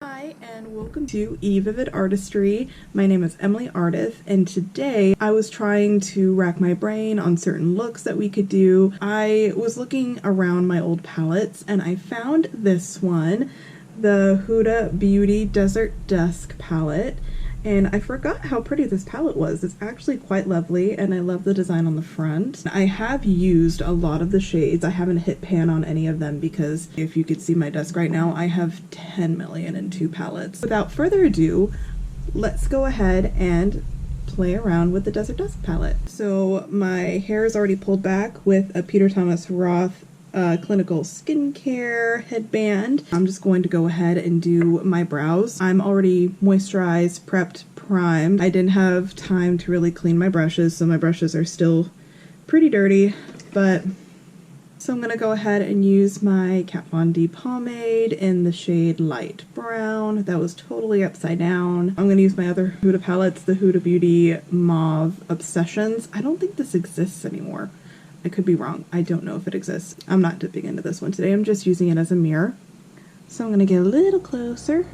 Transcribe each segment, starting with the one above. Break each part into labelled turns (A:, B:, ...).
A: Hi and welcome to Vivid Artistry. My name is Emily Artith, and today I was trying to rack my brain on certain looks that we could do. I was looking around my old palettes and I found this one, the Huda Beauty Desert Dusk Palette. And I forgot how pretty this palette was. It's actually quite lovely, and I love the design on the front. I have used a lot of the shades. I haven't hit pan on any of them because if you could see my desk right now, I have 10 million in 2 palettes. Without further ado, let's go ahead and play around with the Desert Dusk palette. So my hair is already pulled back with a Peter Thomas Roth clinical skincare headband. I'm just going to go ahead and do my brows. I'm already moisturized, prepped, primed. I didn't have time to really clean my brushes, so my brushes are still pretty dirty, but so I'm gonna go ahead and use my Kat Von D pomade in the shade Light Brown. That was totally upside down. I'm gonna use my other Huda palettes, the Huda Beauty Mauve Obsessions. I don't think this exists anymore. I could be wrong. I don't know if it exists. I'm not dipping into this one today. I'm just using it as a mirror. So I'm going to get a little closer.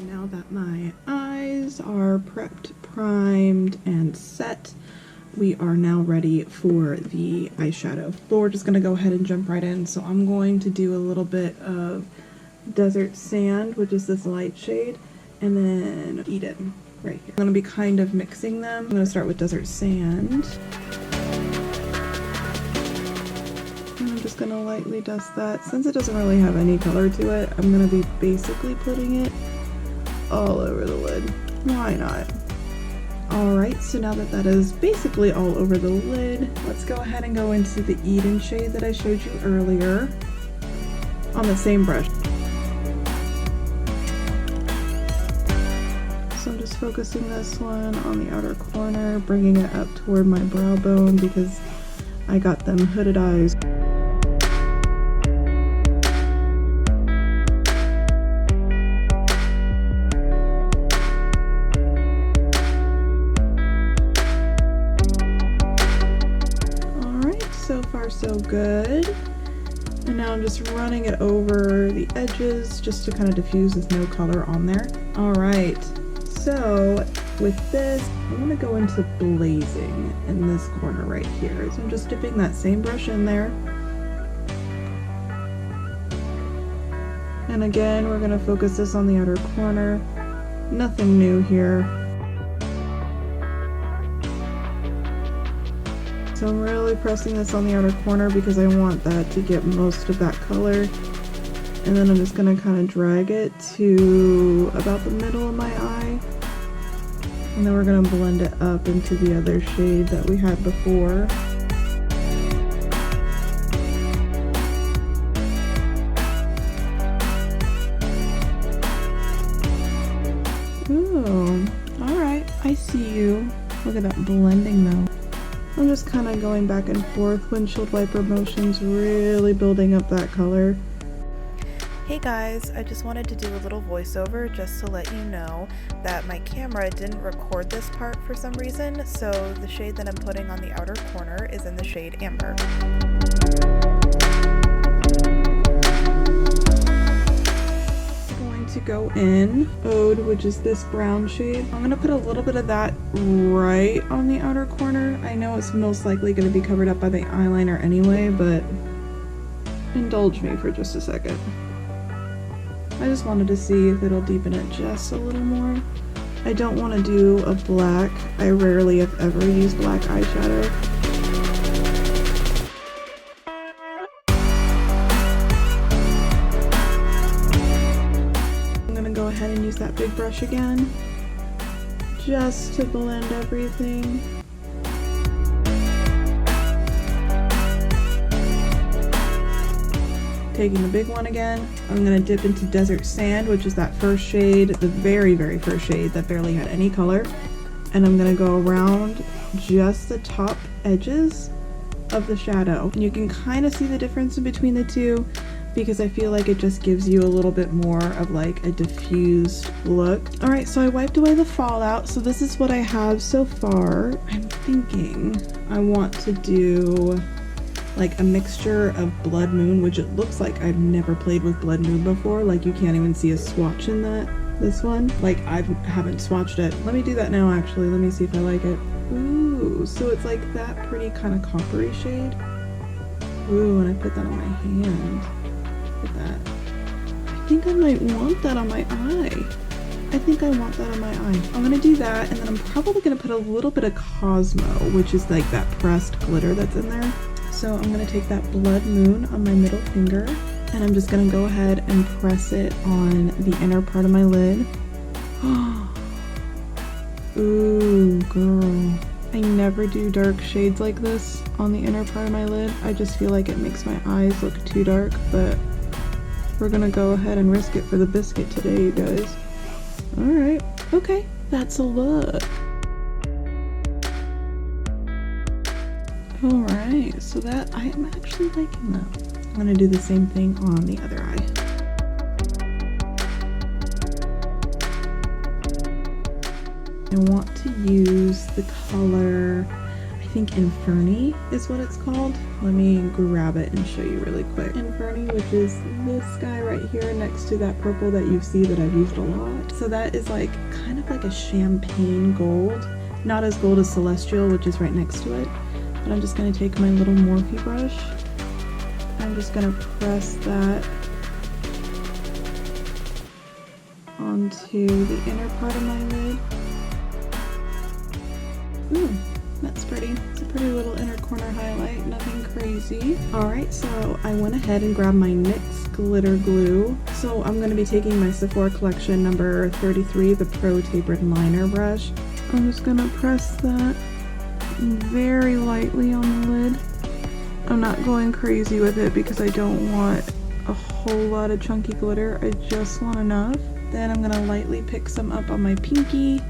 A: Now that my eyes are prepped, primed, and set, we are now ready for the eyeshadow. But we're just going to go ahead and jump right in. So I'm going to do a little bit of Desert Sand, which is this light shade, and then Eden right here. I'm going to be kind of mixing them. I'm going to start with Desert Sand. And I'm just going to lightly dust that. Since it doesn't really have any color to it, I'm going to be basically putting it all over the lid. Why not? Alright, so now that that is basically all over the lid, let's go ahead and go into the Eden shade that I showed you earlier on the same brush. So I'm just focusing this one on the outer corner, bringing it up toward my brow bone because I got them hooded eyes. So far so good. And now I'm just running it over the edges just to kind of diffuse with no color on there. Alright, so with this, I'm going to go into blazing in this corner right here. So I'm just dipping that same brush in there. And again, we're going to focus this on the outer corner. Nothing new here. So I'm really pressing this on the outer corner because I want that to get most of that color. And then I'm just going to kind of drag it to about the middle of my eye. And then we're going to blend it up into the other shade that we had before. Ooh, alright, I see you. Look at that blending though. I'm just kind of going back and forth, windshield wiper motions, really building up that color.
B: Hey guys, I just wanted to do a little voiceover just to let you know that my camera didn't record this part for some reason, so the shade that I'm putting on the outer corner is in the shade Amber.
A: To go in Ode, which is this brown shade. I'm gonna put a little bit of that right on the outer corner. I know it's most likely going to be covered up by the eyeliner anyway, but indulge me for just a second. I just wanted to see if it'll deepen it just a little more. I don't want to do a black. I rarely, if ever, use black eyeshadow. Go ahead and use that big brush again just to blend everything. taking the big one again. I'm gonna dip into Desert Sand, which is that first shade, the very, very first shade that barely had any color. And I'm gonna go around just the top edges of the shadow. And you can kind of see the difference in between the two because I feel like it just gives you a little bit more of like a diffused look. All right, so I wiped away the fallout. So this is what I have so far. I'm thinking I want to do like a mixture of Blood Moon, which it looks like I've never played with Blood Moon before. Like you can't even see a swatch in this one. Like I haven't swatched it. Let me do that now actually. Let me see if I like it. Ooh, so it's like that pretty kind of coppery shade. Ooh, and I put that on my hand. Look at that. I think I might want that on my eye. I think I want that on my eye. I'm gonna do that, and then I'm probably gonna put a little bit of Cosmo, which is like that pressed glitter that's in there. So I'm gonna take that Blood Moon on my middle finger, and I'm just gonna go ahead and press it on the inner part of my lid. Ooh, girl. I never do dark shades like this on the inner part of my lid. I just feel like it makes my eyes look too dark, but we're gonna go ahead and risk it for the biscuit today, you guys. Alright, okay, that's a look. Alright, so that, I am actually liking that. I'm gonna do the same thing on the other eye. I want to use the color, I think Inferni is what it's called. Let me grab it and show you really quick. Inferni, which is this guy right here next to that purple that you see that I've used a lot. So that is like kind of like a champagne gold. Not as gold as Celestial, which is right next to it. But I'm just going to take my little Morphe brush. I'm just going to press that onto the inner part of my lid. Ooh, that's pretty. It's a pretty little inner corner highlight, nothing crazy. Alright, so I went ahead and grabbed my NYX glitter glue. So I'm going to be taking my Sephora collection number 33, the Pro Tapered Liner brush. I'm just going to press that very lightly on the lid. I'm not going crazy with it because I don't want a whole lot of chunky glitter. I just want enough. Then I'm going to lightly pick some up on my pinky.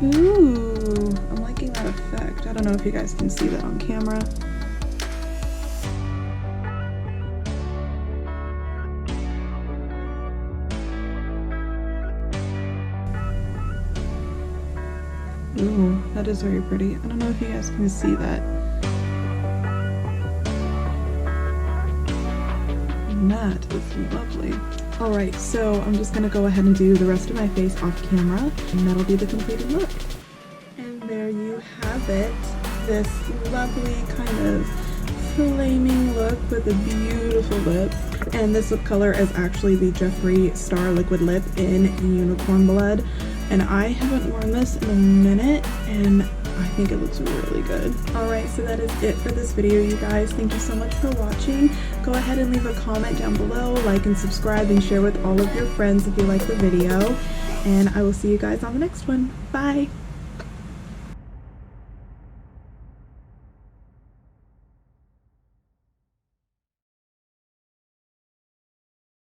A: Ooh, I'm liking that effect. I don't know if you guys can see that on camera. Ooh, that is very pretty. I don't know if you guys can see that. And that is lovely. Alright, so I'm just gonna go ahead and do the rest of my face off camera, and that'll be the completed look. And there you have it. This lovely kind of flaming look with a beautiful lip. And this lip color is actually the Jeffree Star Liquid Lip in Unicorn Blood. And I haven't worn this in a minute, and I think it looks really good. Alright, so that is it for this video, you guys. Thank you so much for watching. Go ahead and leave a comment down below, like and subscribe, and share with all of your friends if you like the video. And I will see you guys on the next one. Bye!